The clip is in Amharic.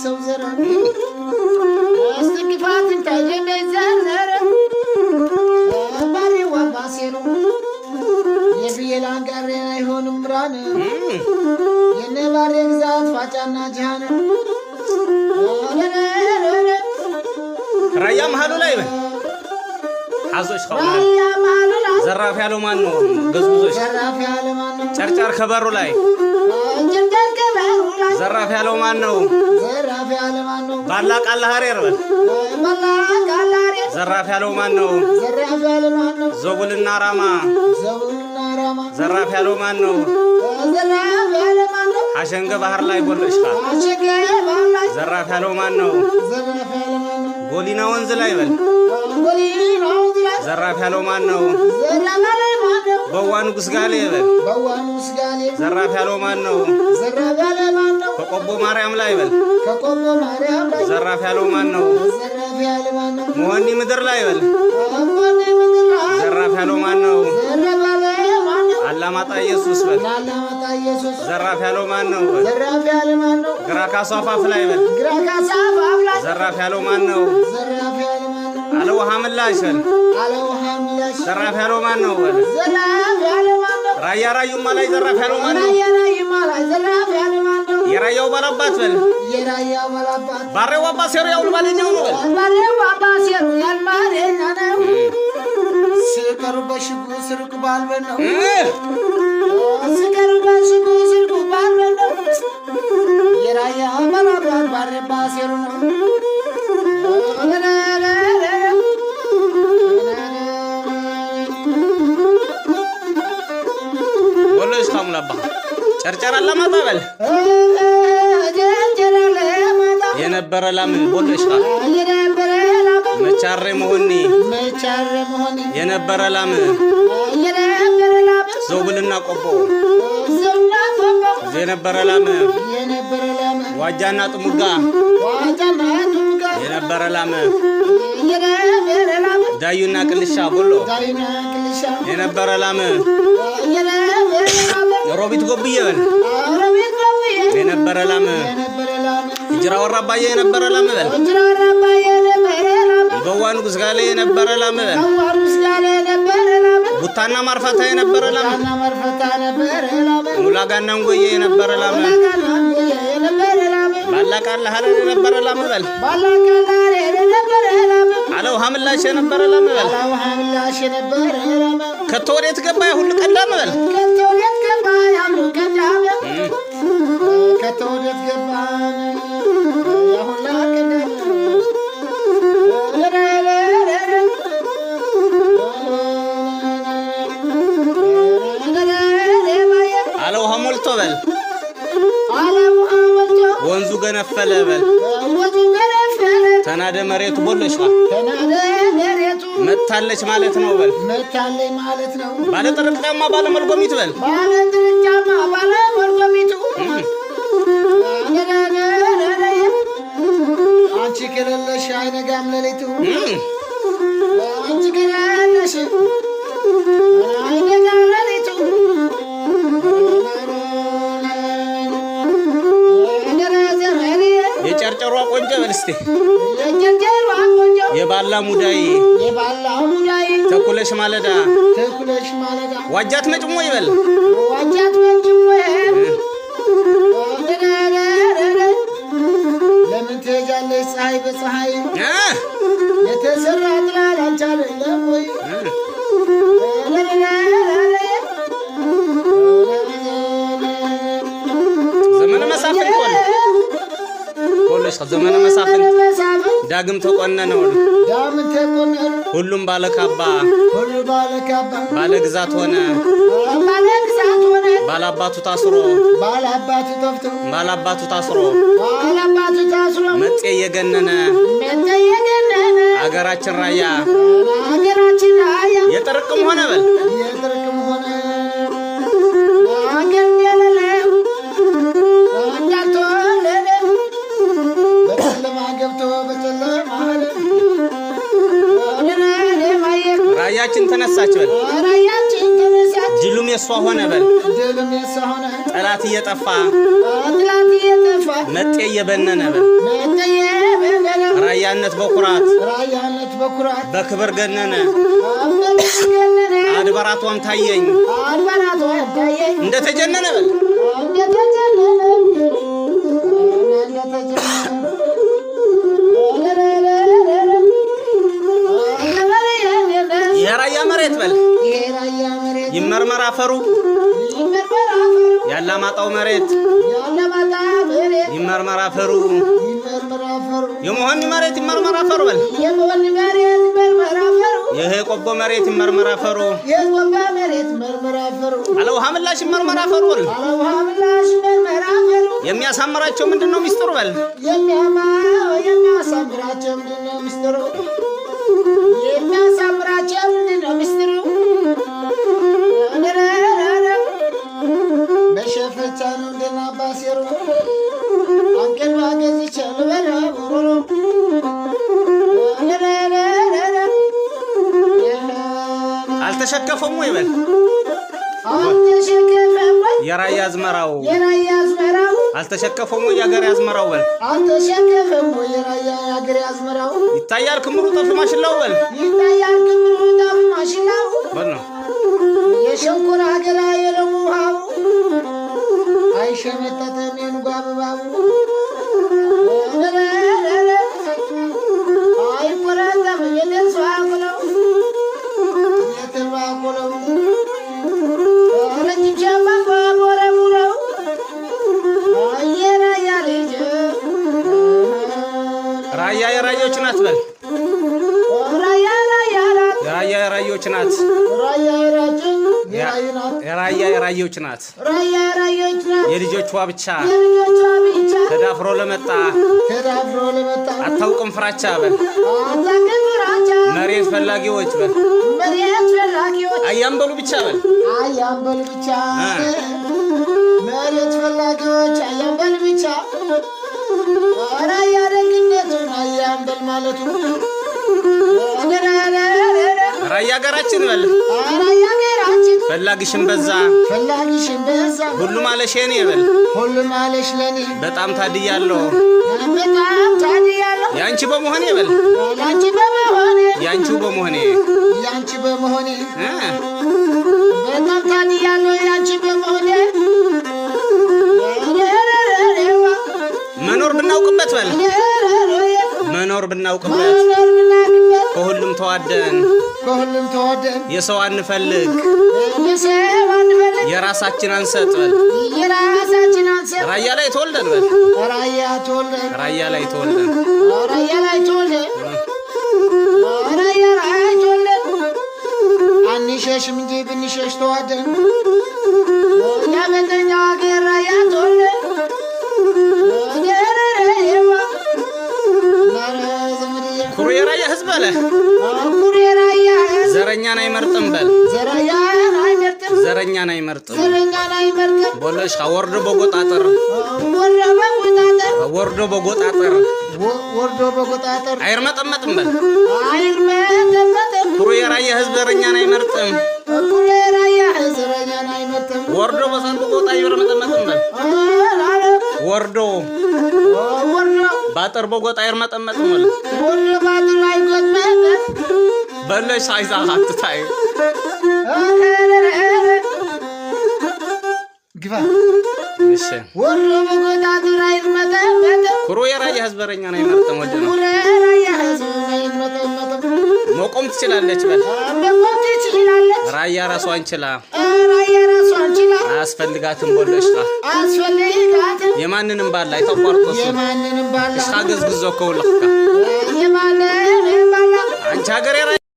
ሰውዘራ አስተግፋት ታጀነዘራ ባሪ ወባሴሩ የብየላን ጋር አይሆንም ብራን የነባሪ ግዛት ፋጫና ጃሃን ራያ መሃሉ ላይ አዞሽ ኸው ዘራፍ ያለው ማን ነው ገዝጉዞሽ ዘራፍ ያለው ማን ነው ጨርጨር ከበሩ ላይ ጨርጨር ከበሩ ላይ ዘራፍ ያለው ማን ነው ዘራፍ ያለው ማን ነው ባላ ቃል ሐሬር በል ባላ ቃል ሐሬር ዘራፍ ያለው ማን ነው ዘራፍ ያለው ማን ነው ዘቡልና ራማ ዘራፍ ያለው ማን ነው ዘራፍ ያለው ማን ነው አሸንገ ባህር ላይ ቦለሽካ አሸንገ ባህር ላይ ዘራፍ ያለው ማን ነው ዘራፍ ያለው ማን ነው ጎሊና ወንዝ ላይ በል ጎሊና ወንዝ ላይ ዘራፍ ያለው ማን ነው ዘራፍ ያለው ማን ነው በዋኑ ግስጋሌ በል በዋኑ ግስጋሌ ዘራፍ ያለው ማን ነው ዘራፍ ያለው ማን ነው ከቆቦ ማርያም ላይ በል ከቆቦ ማርያም ላይ ዘራፍ ያለው ማን ነው ዘራፍ ያለው ማን ነው ሞኒ ምድር ላይ በል ሞኒ ምድር ላይ ዘራፍ ያለው ማን ነው ዘራፍ ያለው ማን ነው አላማጣ ኢየሱስ በል አላማጣ ኢየሱስ ዘራፍ ያለው ማን ነው ዘራፍ ያለው ማን ነው ግራ ካሳ አፋፍ ላይ በል ግራ ካሳ አፋፍ ላይ ዘራፍ ያለው ማን ነው ዘራፍ ያለው ማን ነው አለ ውሃ ምላሽ በል አለ ውሃ ምላሽ ዘራፍ ያለው ማን ነው በል ዘራፍ ያለው ማን ነው ራያ ራዩማ ላይ ዘራፍ ያለው ማን ነው ራያ ራዩማ ላይ ዘራፍ ያለው ማን ነው የራያው ባላባት በል የራያው ባላባት ባሬው አባሴሩ ያው ባለኛው ነው በል ባሬው አባሴሩ ያልማረኛ ነው ስቀሩ በሽጉ ስርቁ ባልበል ነው ስቀሩ በሽጉ ስርቁ ባልበል ነው የራያው ባላባት ባሬው አባሴሩ ነው ወሎስ ካሙላባ ጨርጨር አላማጣ በል የነበረ ላምን ቦለሽ ካ መቻሬ መሆኒ የነበረ ላም ዘውብልና ቆቦ የነበረ ላም ዋጃና ጥሙጋ የነበረ ላም ዳዩና ቅልሻ ቦሎ የነበረ ላም ሮቢት ጎብዬ በል የነበረ ላም እጅራ ወራባዬ የነበረ ላም በል በዋኑ ግስጋሌ የነበረ ላም በል ቡታና ማርፋታ የነበረ ላም ሙላጋና እንጎዬ የነበረ ላም ባላቃላ ሐለ የነበረ ላም በል አለው ሐምላሽ የነበረ ላም በል ከቶ ወዴት ገባ ሁሉ ቀዳም በል ከቶ ወዴት ገባ ያሉ ቀዳም ከቶ ወዴት ገባ ያሁላ ቀዳም አለው ሐሞልቶ በል ወንዙ ገነፈለ በል ተናደ መሬቱ ቦለሽ ተናደ መሬቱ መታለች ማለት ነው በል መታለች ማለት ነው ባለ ጥርጫማ ባለ መልጎሚት በል ባለ ጥርጫማ ባለ መልጎሚቱ አንቺ ከሌለሽ አይነጋም ሌሊቱ አንቺ ከሌለሽ አይነጋም ሌሊቱ የጨርጨሯ ቆንጆ በል እስቲ የጨርጨሯ ቆንጆ የባላ ሙዳይ ተኩለሽ ማለዳ ዋጃት ነጭሞ ይበል ዋጃት ነጭሞ ለምን ትሄጃለሽ ፀሐይ በፀሐይ የተሰራ ጥላል አንቺ አይደለም ወይ ዘመነ መሳፍንት ኮለሽ ዘመነ መሳፍንት ዳግም ተቆነነ ሁሉም ባለካባ ባለ ግዛት ሆነ ባላባቱ ታስሮ ባላባቱ ታስሮ መጤ የገነነ አገራችን ራያ የጥርቅም ሆነ በል ራያችን ተነሳች በል ድሉም የሷ ሆነ በል ጠላት ጥላት እየጠፋ ጥላት እየጠፋ መጤ እየበነነ ራያነት በኩራት በክብር ገነነ አድባራቷም ታየኝ እንደተጀነነ በል የራያ መሬት በል ይመርመር አፈሩ ያላማጣው መሬት ይመርመር አፈሩ የመሆን መሬት ይመርመር አፈሩ በል ይሄ ቆቦ መሬት ይመርመር አፈሩ አለው ሐምላሽ ይመርመር አፈሩ በል የሚያሳምራቸው ምንድነው ሚስጥሩ በል የሚያሳምራቸው ምንድነው ሚስጥሩ የሚያሳምራቸው ምንድነው ሚስጥሩ በሸፈቻኑ እንደና ባሲሩ አንቀል ባገዝች ለበራ ወሮ አልተሸከፈም ወይ በል የራያ አዝመራው አልተሸከፈም ወይ ያገር ያዝመራው በል አልተሸከፈም ወይ የራያ ያገር ያዝመራው ይታያል ክምሩ ጠፍ ማሽላው በል ይታያል ክምሩ ጠፍ ማሽላው በል ነው የሸንኮራ ሀገራ የለሙሃው አይሸመተተም የንጓብባው አይቆረጠም የደስዋቁለው የተባቁለው ረጅም ቦረቡረው የራያ ልጅ ራያ የራዮች ናት በል የራያ የራዮች ናት የራያ የራዮች ናት የልጆቿ ብቻ ተዳፍሮ ለመጣ አታውቅም ፍራቻ በል መሬት ፈላጊዎች በል አያምበሉ ብቻ በል አያምበሉ ብቻ መሬት ፈላጊዎች አያምበሉ ብቻ ራያ ደግነቱን አያምበል ማለቱ ራያ ሀገራችን በል ፈላጊሽን በዛ ሁሉ ማለሽ የኔ በል በጣም ታድያለሁ ያንቺ በመሆኔ በል ያንቺው በመሆኔ በጣም ታድያለሁ ያንቺ በመሆኔ መኖር ብናውቅበት በል መኖር ብናውቅበት ከሁሉም ተዋደን የሰው አንፈልግ የራሳችን አንሰጥ በል ራያ ላይ ተወልደን በል ራያ ላይ ተወልደን አንሸሽም እንጂ ብንሸሽ ተዋደን ያበተኛው ሀገር ራያ ተወልደን ኩሩ የራያ ህዝብ አለ ዘረኛን አይመርጥም በል ዘረኛን አይመርጥም ቦለሽ ወርዶ በጎጣጠር አይርመጠመጥም በል ኩሩ የራያ ህዝብ ዘረኛን አይመርጥም ወርዶ በሳንቆጣ አይርመጠመጥም በል ወርዶ ባጠር በጎጣ አይርመጠመጥም በል በለሽ አይዛ አትታይ ግባ እሺ ወርዶ በጎጣጠር አይርመጠመጥም ኩሩ የራያ ህዝብ ዘረኛን አይመርጥም ወደ ነው መቆም ትችላለች በል ራያ ራሷን ችላ አያስፈልጋትም ቦለሽ የማንንም ባላ አይተቋርጦስ እስካገዝግዞ ከውልካ አንቺ ሀገር